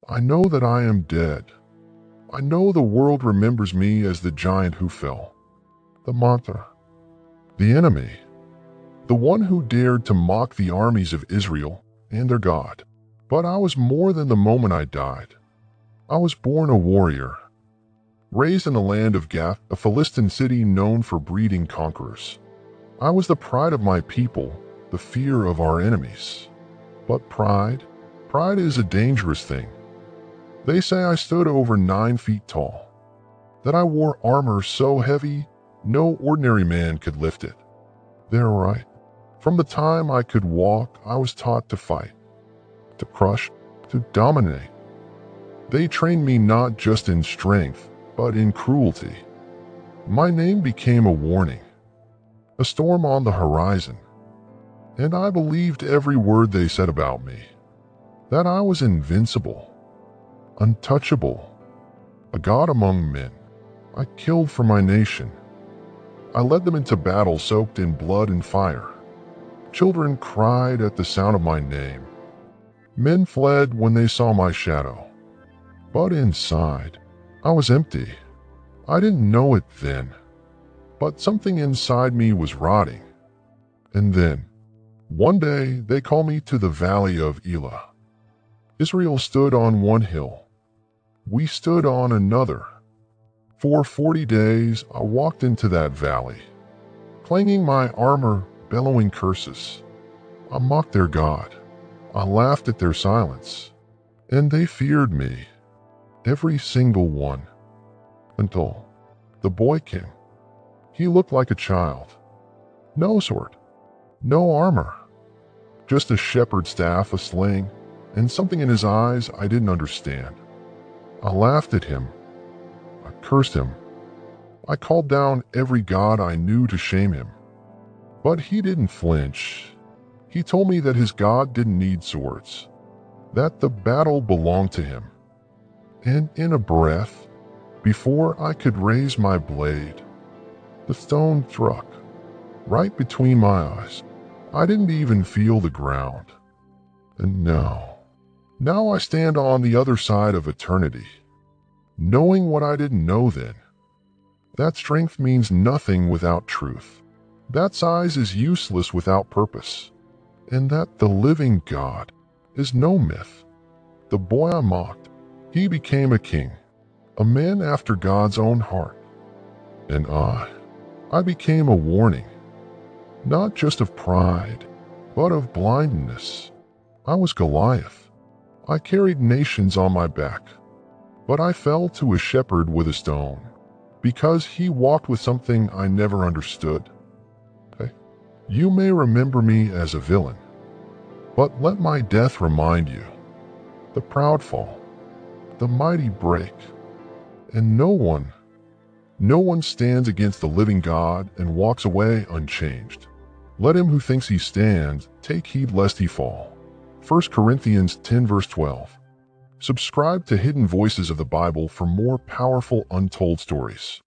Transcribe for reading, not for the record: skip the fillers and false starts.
I know that I am dead. I know the world remembers me as the giant who fell, the monster, the enemy, the one who dared to mock the armies of Israel and their God. But I was more than the moment I died. I was born a warrior, raised in the land of Gath, a Philistine city known for breeding conquerors. I was the pride of my people, the fear of our enemies. But pride is a dangerous thing. They say I stood over 9 feet tall, that I wore armor so heavy no ordinary man could lift it. They're right. From the time I could walk, I was taught to fight, to crush, to dominate. They trained me not just in strength, but in cruelty. My name became a warning, a storm on the horizon, and I believed every word they said about me, that I was invincible, untouchable, a god among men. I killed for my nation. I led them into battle soaked in blood and fire. Children cried at the sound of my name. Men fled when they saw my shadow. But inside, I was empty. I didn't know it then, but something inside me was rotting. And then, one day, they called me to the valley of Elah. Israel stood on one hill. We stood on another. For 40 days, I walked into that valley, clanging my armor, bellowing curses. I mocked their God. I laughed at their silence. And they feared me, every single one, until the boy came. He looked like a child. No sword, no armor, just a shepherd's staff, a sling, and something in his eyes I didn't understand. I laughed at him. I cursed him. I called down every god I knew to shame him. But he didn't flinch. He told me that his God didn't need swords, that the battle belonged to him. And in a breath, before I could raise my blade, the stone struck right between my eyes. I didn't even feel the ground. And now I stand on the other side of eternity, knowing what I didn't know then. That strength means nothing without truth. That size is useless without purpose. And that the living God is no myth. The boy I mocked, he became a king, a man after God's own heart. And I became a warning, not just of pride, but of blindness. I was Goliath. I carried nations on my back, but I fell to a shepherd with a stone, because he walked with something I never understood. Hey, you may remember me as a villain, but let my death remind you, the proud fall, the mighty break, and no one stands against the living God and walks away unchanged. Let him who thinks he stands take heed lest he fall. 1 Corinthians 10 verse 12. Subscribe to Hidden Voices of the Bible for more powerful untold stories.